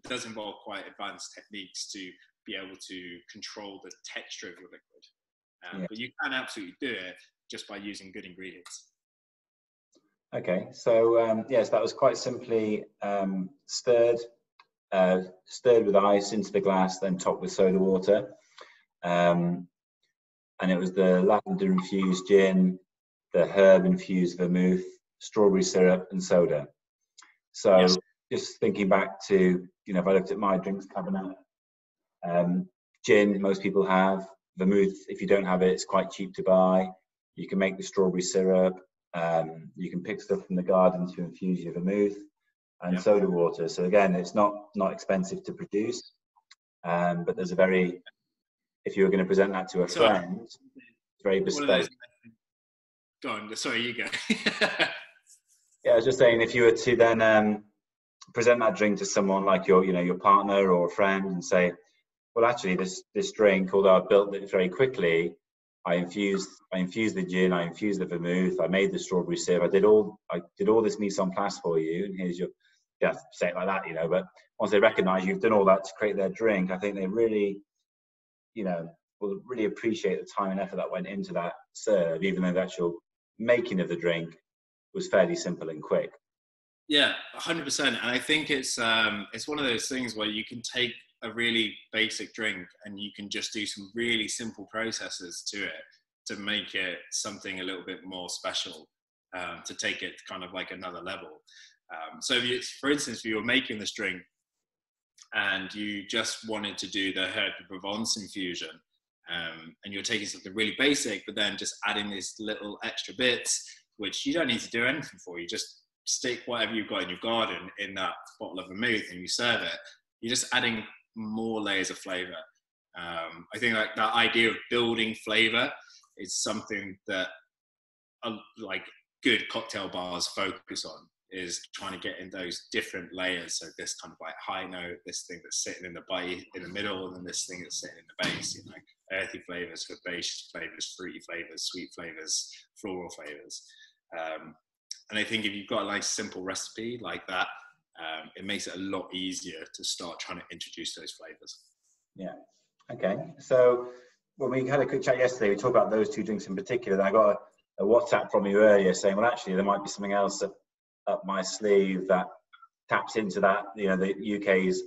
does involve quite advanced techniques to be able to control the texture of your liquid. But you can absolutely do it just by using good ingredients. Okay, so yes, that was quite simply stirred with ice into the glass, then topped with soda water. And it was the lavender infused gin, the herb infused vermouth, strawberry syrup, and soda. So yes. Just thinking back to, you know, if I looked at my drinks cabinet, gin, most people have. Vermouth, if you don't have it, it's quite cheap to buy. You can make the strawberry syrup. You can pick stuff from the garden to infuse your vermouth, and soda water. So again, it's not expensive to produce, but there's if you were going to present that to a friend, it's very bespoke. Go on, sorry, you go. Yeah, I was just saying, if you were to then present that drink to someone like your partner or a friend, and say, well, actually, this drink, although I built it very quickly, I infused the gin, I infused the vermouth, I made the strawberry syrup, I did all this mise en place for you, and here's your, say it like that, you know. But once they recognise you've done all that to create their drink, I think they really, you know, will really appreciate the time and effort that went into that serve, even though the actual making of the drink was fairly simple and quick. Yeah, 100%. And I think it's one of those things where you can take a really basic drink and you can just do some really simple processes to it to make it something a little bit more special, to take it kind of like another level. So for instance, if you were making this drink and you just wanted to do the herb de Provence infusion, and you're taking something really basic, but then just adding these little extra bits, which you don't need to do anything for. You just stick whatever you've got in your garden in that bottle of vermouth and you serve it. You're just adding more layers of flavor. I think like that idea of building flavor is something that like good cocktail bars focus on, is trying to get in those different layers. So this kind of like high note, this thing that's sitting in the middle, and then this thing that's sitting in the base, you know, earthy flavors, herbaceous flavors, fruity flavors, sweet flavors, floral flavors. And I think if you've got a nice simple recipe like that, it makes it a lot easier to start trying to introduce those flavors. Yeah. Okay. So when we had a quick chat yesterday, we talked about those two drinks in particular. Then I got a WhatsApp from you earlier saying, well, actually, there might be something else up my sleeve that taps into that, you know, the UK's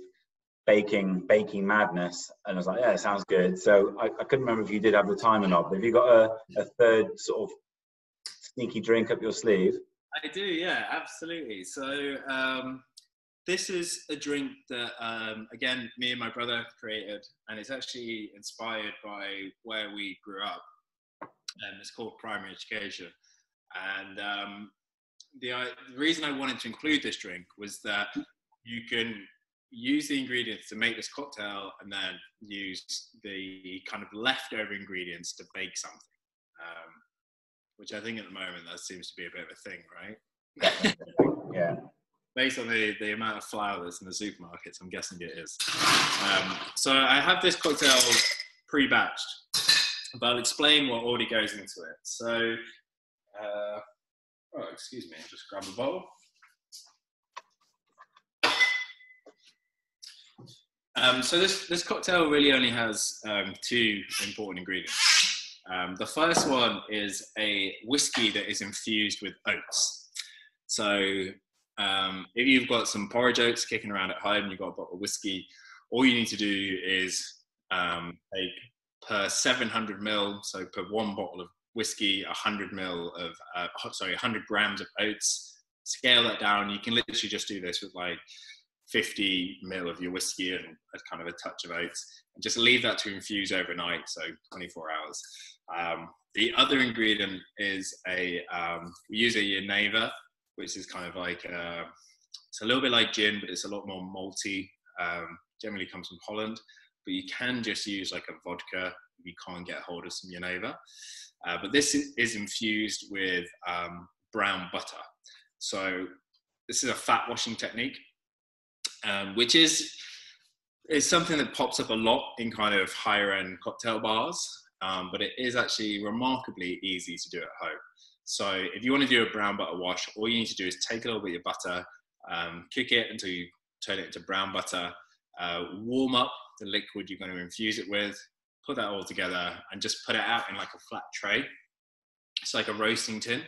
baking madness. And I was like, yeah, it sounds good. So I couldn't remember if you did have the time or not, but have you got a third sort of sneaky drink up your sleeve? I do, yeah, absolutely. So this is a drink that, again, me and my brother created, and it's actually inspired by where we grew up. It's called primary education. And the reason I wanted to include this drink was that you can use the ingredients to make this cocktail and then use the kind of leftover ingredients to bake something, which I think at the moment that seems to be a bit of a thing, right? Yeah. Based on the amount of flour that's in the supermarkets, I'm guessing it is. So I have this cocktail pre-batched, but I'll explain what already goes into it. So, excuse me, I'll just grab a bowl. So this cocktail really only has two important ingredients. The first one is a whiskey that is infused with oats. So If you've got some porridge oats kicking around at home, you've got a bottle of whiskey, all you need to do is take per 700 ml, so per one bottle of whiskey, 100 ml of, 100 grams of oats. Scale that down. You can literally just do this with like 50 ml of your whiskey and a kind of a touch of oats, and just leave that to infuse overnight, so 24 hours. The other ingredient is we use a Geneva, which is kind of like it's a little bit like gin, but it's a lot more malty. Generally comes from Holland, but you can just use like a vodka if you can't get hold of some Geneva. But this is infused with brown butter. So this is a fat washing technique, which is something that pops up a lot in kind of higher end cocktail bars, but it is actually remarkably easy to do at home. So if you want to do a brown butter wash, all you need to do is take a little bit of butter, cook it until you turn it into brown butter, warm up the liquid you're going to infuse it with, put that all together and just put it out in like a flat tray. It's like a roasting tin,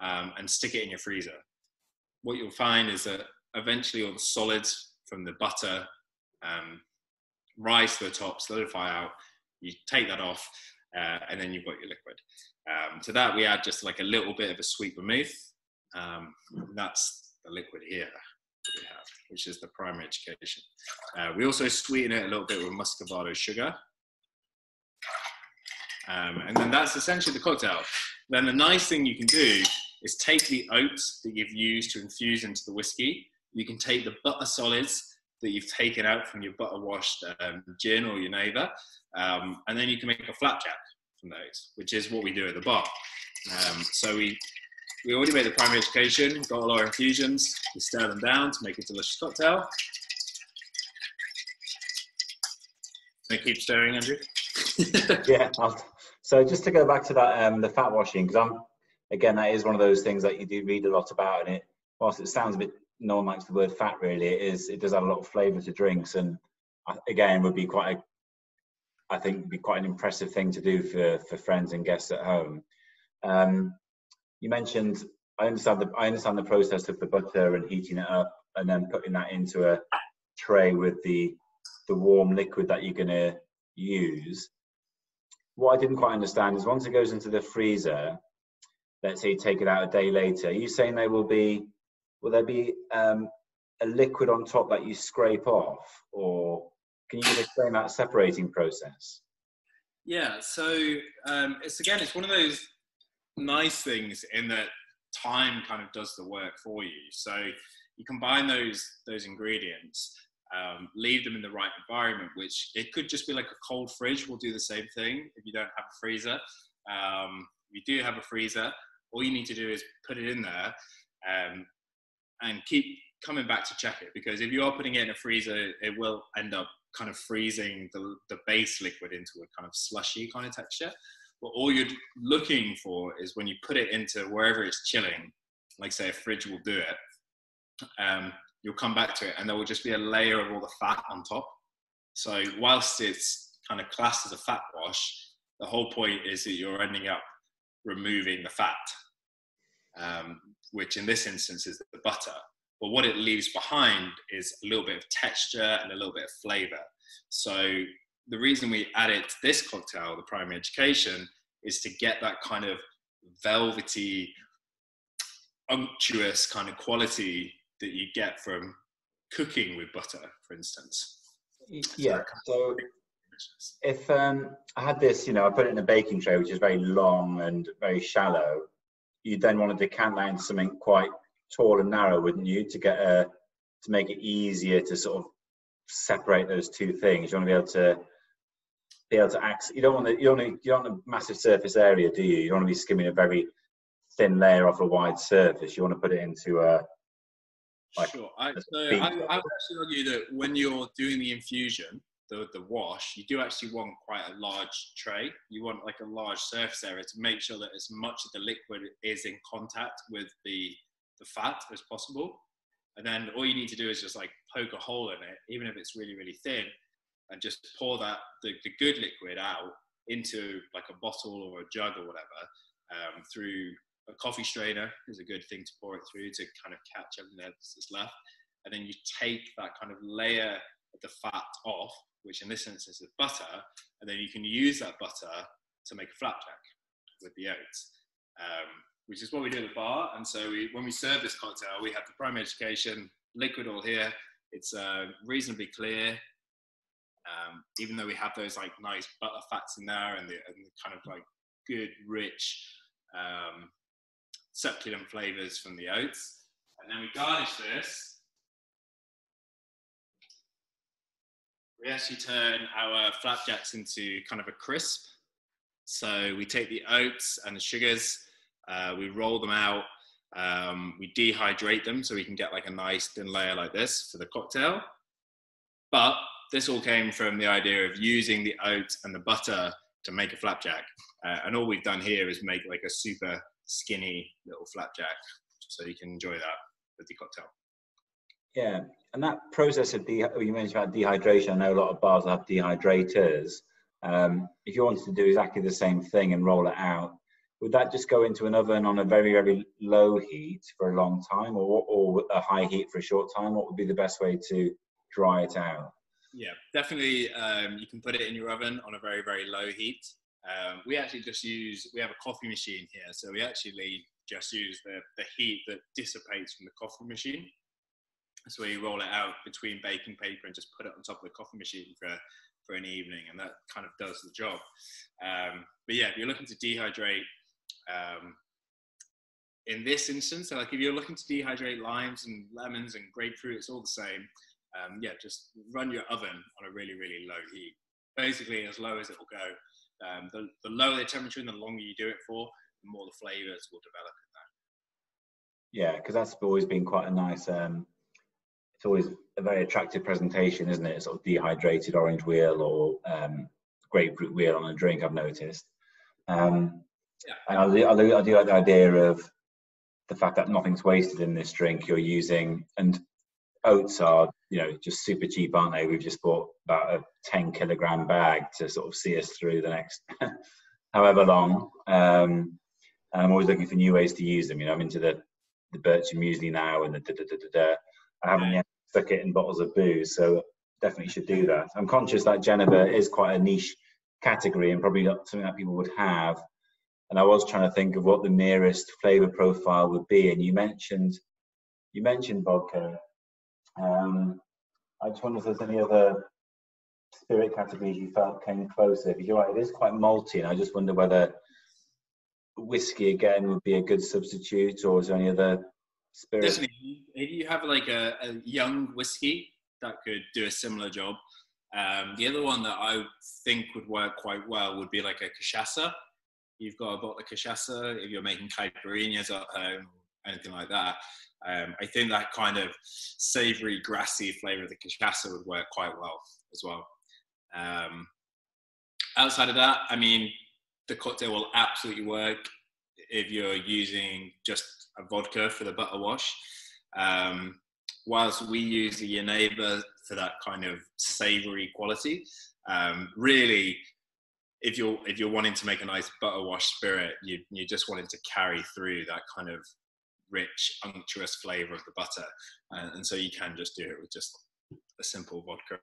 and stick it in your freezer. What you'll find is that eventually all the solids from the butter rise to the top, solidify out, you take that off, and then you've got your liquid. To that we add just like a little bit of a sweet vermouth. That's the liquid here that we have, which is the primary education. We also sweeten it a little bit with muscovado sugar. And then that's essentially the cocktail. Then the nice thing you can do is take the oats that you've used to infuse into the whiskey. You can take the butter solids that you've taken out from your butter washed gin or your Geneva, and then you can make a flapjack from those, which is what we do at the bar. So we already made the primary education, got all our infusions, we stir them down to make a delicious cocktail. Can I keep stirring, Andrew? Yeah. So just to go back to that, the fat washing, because again, that is one of those things that you do read a lot about, and whilst it sounds a bit, no one likes the word fat really, it does add a lot of flavour to drinks, and again would be quite an impressive thing to do for friends and guests at home. You mentioned, I understand the process of the butter and heating it up and then putting that into a tray with the warm liquid that you're going to use. What I didn't quite understand is once it goes into the freezer, let's say you take it out a day later, are you saying will there be a liquid on top that you scrape off, or can you just explain that separating process? Yeah, so it's one of those nice things in that time kind of does the work for you. So you combine those ingredients, leave them in the right environment, which it could just be like a cold fridge will do the same thing if you don't have a freezer. If you do have a freezer, all you need to do is put it in there and keep coming back to check it, because if you are putting it in a freezer, it will end up kind of freezing the base liquid into a kind of slushy kind of texture. But all you're looking for is when you put it into wherever it's chilling, like say a fridge will do it, you'll come back to it and there will just be a layer of all the fat on top. So whilst it's kind of classed as a fat wash, the whole point is that you're ending up removing the fat, which in this instance is the butter. But what it leaves behind is a little bit of texture and a little bit of flavor. So the reason we added to this cocktail, the primary education, is to get that kind of velvety, unctuous kind of quality that you get from cooking with butter, for instance. Yeah. So if I had this, I put it in a baking tray, which is very long and very shallow, you then want to decant that into something quite tall and narrow, wouldn't you, to make it easier to sort of separate those two things? You want to be able to access. You don't want a massive surface area, do you? You don't want to be skimming a very thin layer off a wide surface. You want to put it into a. Sure. I would actually argue that when you're doing the infusion, the wash, you do actually want quite a large tray. You want like a large surface area to make sure that as much of the liquid is in contact with the fat as possible. And then all you need to do is just like poke a hole in it, even if it's really, really thin, and just pour the good liquid out into like a bottle or a jug or whatever, through A coffee strainer is a good thing to pour it through to kind of catch everything that's left. And then you take that kind of layer of the fat off, which in this instance is butter, and then you can use that butter to make a flapjack with the oats, which is what we do at the bar. And so when we serve this cocktail, we have the primary education liquid all here. It's reasonably clear, even though we have those like nice butter fats in there and the kind of like good, rich, succulent flavors from the oats. And then we garnish this. We actually turn our flapjacks into kind of a crisp. So we take the oats and the sugars, we roll them out, we dehydrate them so we can get like a nice thin layer like this for the cocktail. But this all came from the idea of using the oats and the butter to make a flapjack. And all we've done here is make like a super skinny little flapjack. So you can enjoy that with the cocktail. Yeah, and that process of you mentioned about dehydration. I know a lot of bars have dehydrators. If you wanted to do exactly the same thing and roll it out, would that just go into an oven on a very, very low heat for a long time, or a high heat for a short time? What would be the best way to dry it out? Yeah, definitely. You can put it in your oven on a very, very low heat. We actually we have a coffee machine here. So we actually just use the heat that dissipates from the coffee machine. So you roll it out between baking paper and just put it on top of the coffee machine for an evening, and that kind of does the job. But yeah, if you're looking to dehydrate, in this instance, so like if you're looking to dehydrate limes and lemons and grapefruit, it's all the same. Yeah, just run your oven on a really, really low heat. Basically, as low as it will go. The lower the temperature and the longer you do it for, the more the flavors will develop in that. Yeah, because that's always been quite a nice, it's always a very attractive presentation, isn't it? Sort of dehydrated orange wheel or grapefruit wheel on a drink, I've noticed. And I do like the idea of the fact that nothing's wasted in this drink you're using. And oats are, just super cheap, aren't they? We've just bought about a 10-kilogram bag to sort of see us through the next however long. And I'm always looking for new ways to use them. I'm into the birch and muesli now and I haven't yet stuck it in bottles of booze, so definitely should do that. I'm conscious that Geneva is quite a niche category and probably not something that people would have. And I was trying to think of what the nearest flavor profile would be. And you mentioned vodka. I just wonder if there's any other spirit categories you felt came closer. Because you're right, it is quite malty, and I just wonder whether whiskey again would be a good substitute, or is there any other spirit? Definitely. If you have like a young whiskey, that could do a similar job. The other one that I think would work quite well would be like a cachaça. You've got a bottle of cachaça, if you're making caipirinhas at home, or anything like that. I think that kind of savory, grassy flavor of the cachaça would work quite well as well. Outside of that, I mean, the cocktail will absolutely work if you're using just a vodka for the butter wash. Whilst we use the Geneva for that kind of savory quality, really, if you're wanting to make a nice butter wash spirit, you just wanting to carry through that kind of rich, unctuous flavor of the butter, and so you can just do it with just a simple vodka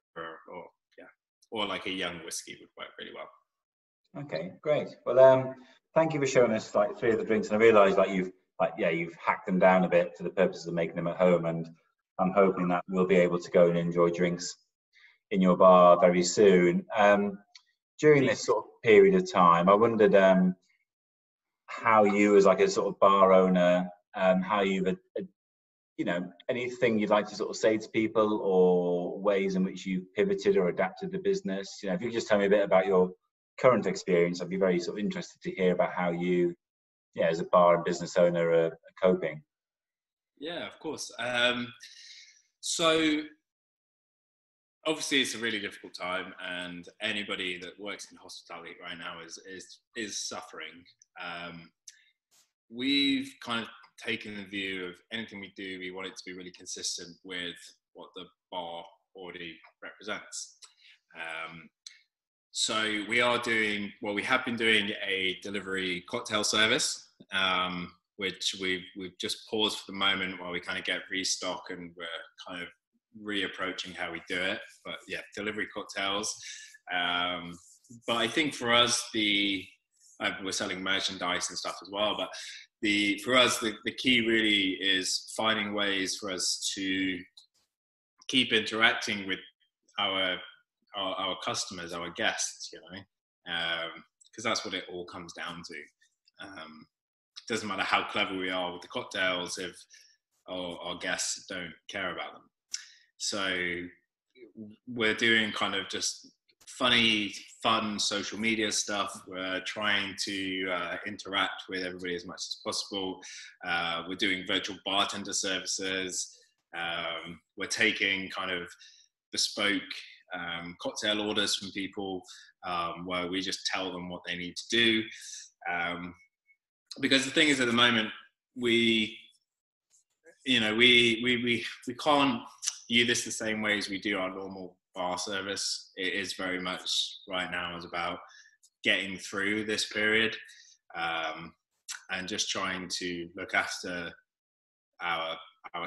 or like a young whiskey would work really well. Okay, great. Well, thank you for showing us like 3 of the drinks, and I realise you've hacked them down a bit for the purposes of making them at home, and I'm hoping that we'll be able to go and enjoy drinks in your bar very soon. During this sort of period of time, I wondered how you, as like a sort of bar owner, how you've, anything you'd like to sort of say to people, or ways in which you pivoted or adapted the business. If you could just tell me a bit about your current experience, I'd be very sort of interested to hear about how you, as a bar and business owner, are coping. Yeah, of course. So obviously it's a really difficult time, and anybody that works in hospitality right now is suffering. We've kind of taken the view of anything we do, we want it to be really consistent with what the bar already represents. So we have been doing a delivery cocktail service, which we've just paused for the moment while we kind of get restock, and we're kind of reapproaching how we do it. But yeah, delivery cocktails. But I think for us, we're selling merchandise and stuff as well. But for us, the key really is finding ways for us to keep interacting with our customers, our guests, you know, because that's what it all comes down to. Doesn't matter how clever we are with the cocktails if our guests don't care about them. So we're doing kind of just fun social media stuff. We're trying to interact with everybody as much as possible. We're doing virtual bartender services. We're taking kind of bespoke cocktail orders from people where we just tell them what they need to do. Because the thing is, at the moment, we can't view this the same way as we do our normal bar service. It is very much right now is about getting through this period and just trying to look after our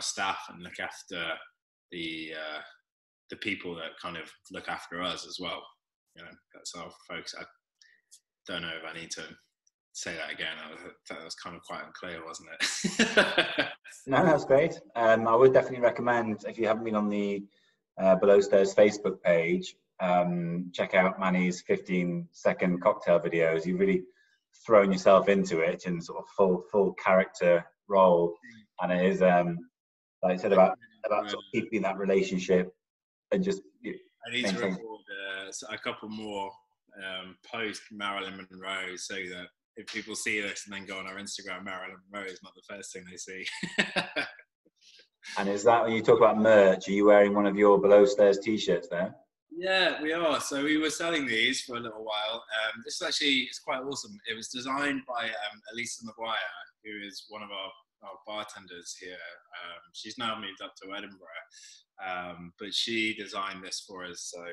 staff and look after the people that kind of look after us as well. You know, that's our focus. I don't know if I need to say that again. That was kind of quite unclear, wasn't it? No, that's great. I would definitely recommend, if you haven't been on the Below Stairs Facebook page, check out Manny's 15-second cocktail videos. You've really thrown yourself into it in sort of full character role, and it is like I said about sort of keeping that relationship and just. I need to record a couple more post Marilyn Monroe, so that if people see this and then go on our Instagram, Marilyn Monroe is not the first thing they see. And is that when you talk about merch, are you wearing one of your Below Stairs t-shirts there? Yeah, we are. So we were selling these for a little while. This is actually, it's quite awesome. It was designed by Elisa Maguire, who is one of our bartenders here. She's now moved up to Edinburgh, but she designed this for us. So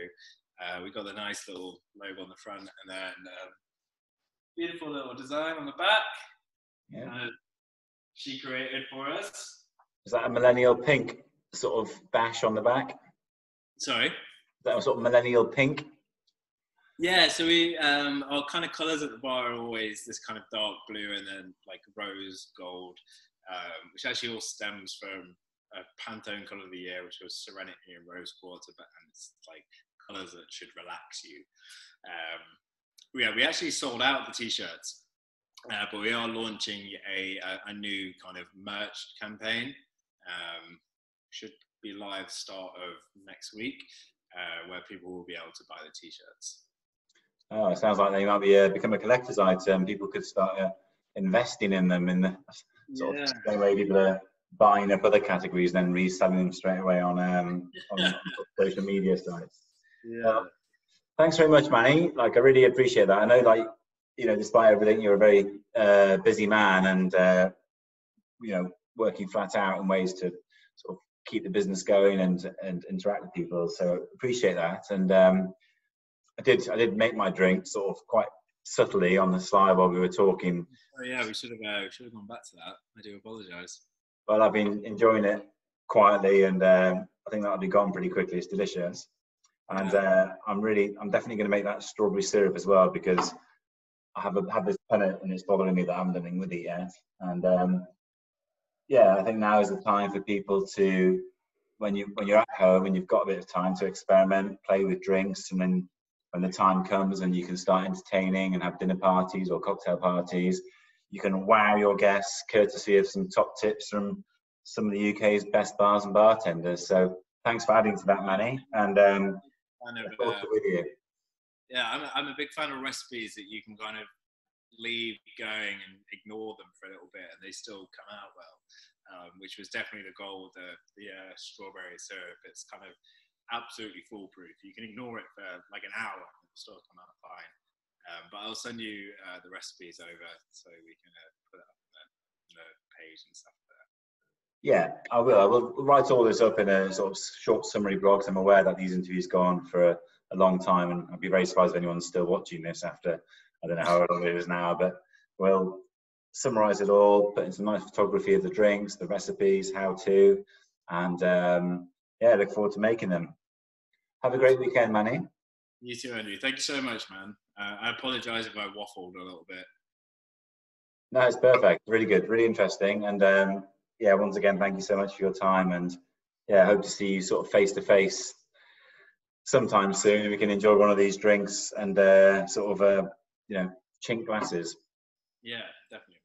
we got the nice little logo on the front, and then beautiful little design on the back. Yeah. She created for us. Is that a millennial pink sort of dash on the back? Sorry? Is that a sort of millennial pink? Yeah, so we our kind of colours at the bar are always this kind of dark blue and then like rose gold, which actually all stems from a Pantone colour of the year, which was Serenity and Rose Quarter, and it's like colours that should relax you. Yeah, we actually sold out the t-shirts, but we are launching a new kind of merch campaign. Should be live start of next week, where people will be able to buy the t-shirts. Oh, it sounds like they might be become a collector's item. People could start investing in them in the sort of same way people are buying up other categories, then reselling them straight away on social media sites. Yeah. Thanks very much, Manny. Like, I really appreciate that. I know, like, you know, despite everything, you're a very busy man, and you know, working flat out in ways to sort of keep the business going and interact with people. So appreciate that. And I did make my drink sort of quite subtly on the slide while we were talking. Oh yeah, we should have gone back to that. I do apologise. Well, I've been enjoying it quietly, and I think that'll be gone pretty quickly. It's delicious, and I'm definitely going to make that strawberry syrup as well, because I have had this punnet and it's bothering me that I haven't done anything with it yet. And yeah, I think now is the time for people to, when you're at home and you've got a bit of time to experiment, play with drinks, and then when the time comes and you can start entertaining and have dinner parties or cocktail parties, you can wow your guests courtesy of some top tips from some of the UK's best bars and bartenders. So thanks for adding to that, Manny. And with you. Yeah, I'm a big fan of recipes that you can kind of leave going and ignore them for a little bit and they still come out well, which was definitely the goal with the strawberry syrup. It's kind of absolutely foolproof. You can ignore it for like an hour and it'll still come out fine. But I'll send you the recipes over so we can put it up on the page and stuff there. Yeah, I will. I will write all this up in a sort of short summary blog. I'm aware that these interviews go on for a long time, and I'd be very surprised if anyone's still watching this after, I don't know how long it is now, but we'll summarize it all, put in some nice photography of the drinks, the recipes, how to, and yeah, look forward to making them. Have a great weekend, Manny. You too, Andrew. Thank you so much, man. I apologize if I waffled a little bit. No, it's perfect. Really good, really interesting. And yeah, once again, thank you so much for your time. And yeah, I hope to see you sort of face to face sometime soon. We can enjoy one of these drinks and sort of, you know, chink glasses. Yeah, definitely.